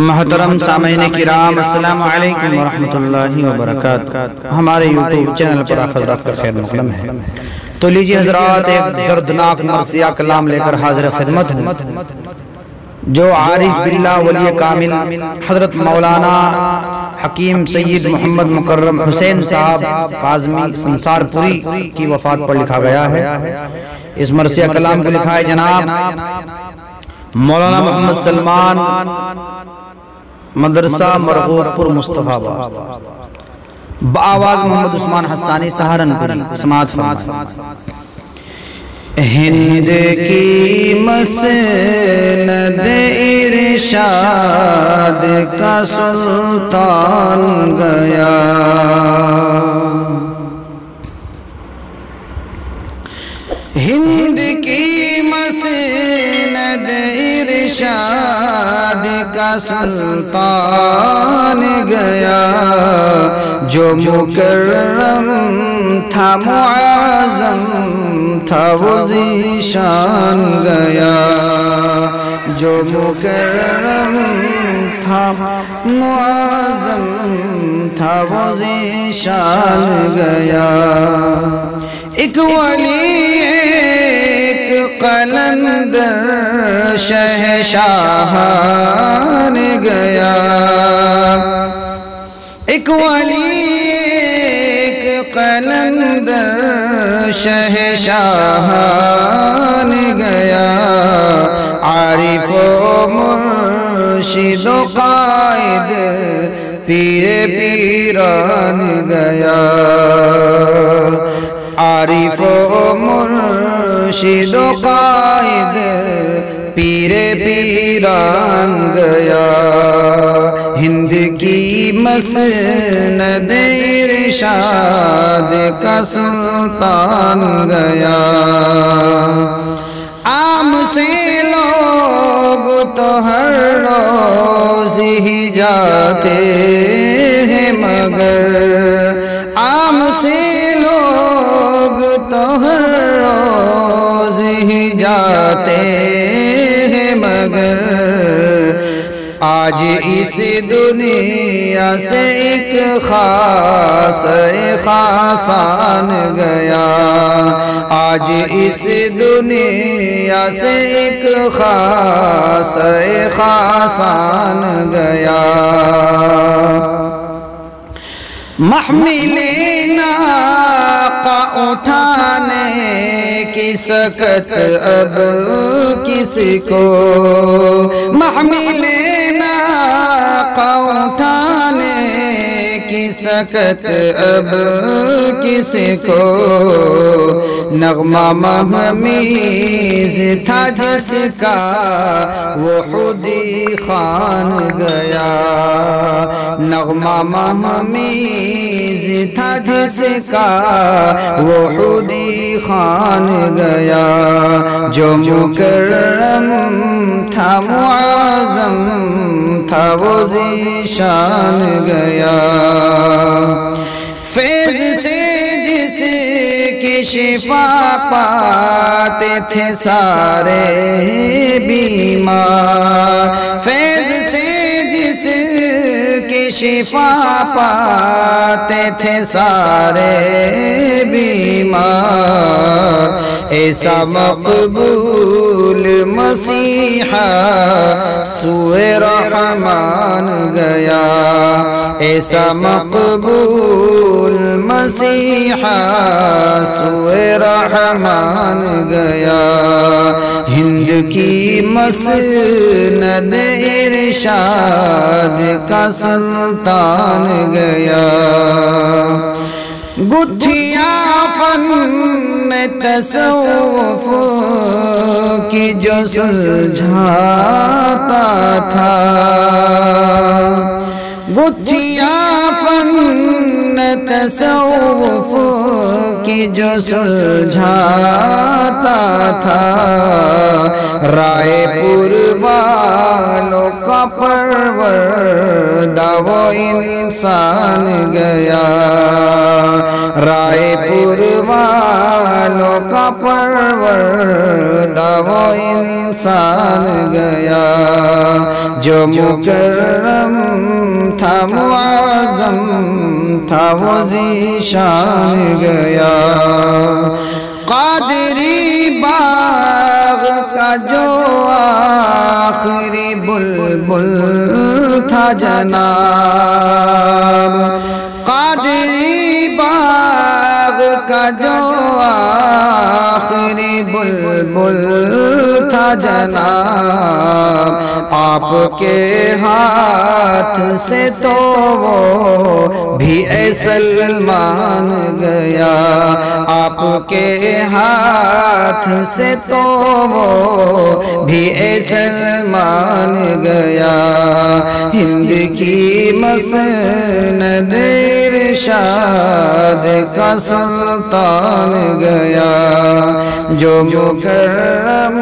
محترم سامعین کرام، السلام علیکم ورحمۃ اللہ وبرکاتہ۔ ہمارے یوٹیوب چینل پر آپ حضرات کا خیر مقدم ہے۔ تو لیجیے حضرات، ایک دردناک مرثیہ کلام لے کر حاضر خدمت ہوں، جو عارف باللہ ولی کامل حضرت مولانا حکیم سید محمد مکرم حسین صاحب کاظمی سنسار پوری کی وفات پر لکھا گیا ہے۔ اس مرثیہ کلام کو لکھا ہے جناب مولانا محمد سلمان، مدرسہ مرغوب پور مصطفیٰ آباد، بآواز محمد عثمان حسانی سہارنپوری۔ سماعت فرمائیں۔ ہند کی مسند ارشاد کا سلطان گیا، ہند کی مسند ارشاد کا سلطان گیا، جو مکرم تھا معظم تھا وہ ذیشان گیا، جو مکرم تھا معظم تھا وہ ذیشان گیا۔ ایک ولی ایک قلندر شہنشاہان گیا، ایک ولی ایک قلندر شہنشاہان گیا، عارف و مرشد و قائد پیر پیران گیا، عارف و مرشد و قائد پیر پیران گیا، ہند کی مسند ارشاد کا سلطان گیا۔ عام سے لوگ تو ہر روز ہی جاتے ہیں، مگر عام سے لوگ تو ہر روز ہی جاتے ہیں، مگر آج اس دنیا سے ایک خاص خاصان گیا، آج اس دنیا سے ایک خاص خاصان گیا۔ محمل ناقہ اٹھانے کی سکت اب کس کو، محمل ناقہ اٹھانے کی سکت اب کس کو، نغمہ مہمیز تھا جس کا وہ خود ہی خوان گیا، نغمہ مہمیز تھا جس کا وہ خود ہی خوان گیا، جو مکرم تھا معظم تھا وہ ذیشان گیا، فیض سے جس کی شفا پاتے تھے سارے بیمار، فیض سے جس کی شفا پاتے تھے سارے بیمار، ایسا مقبول مسیحا سوئے رحمان گیا، ایسا مقبول مسیحا سوئے رحمان گیا، ہند کی مسند ارشاد کا سلطان گیا، گتھیاں فن تصوف کی جو سلجھاتا تھا، گتھیاں فن تصوف کی جو سلجھاتا تھا، رائے پور والوں کا پروردہ وہ انسان گیا، رائے پور والوں کا پروردہ وہ انسان گیا، جو مکرم تھا معظم تھا وہ ذیشان گیا قادری باغ کا جو آخری بلبل تھا جناب قادری باغ کا جو آخری بلبل تھا جناب آپ کے ہاتھ سے تو وہ بھی اے سلمان گیا آپ کے ہاتھ سے تو وہ بھی اے سلمان گیا ہند کی مسند ارشاد کا سلطان گیا جو مکرم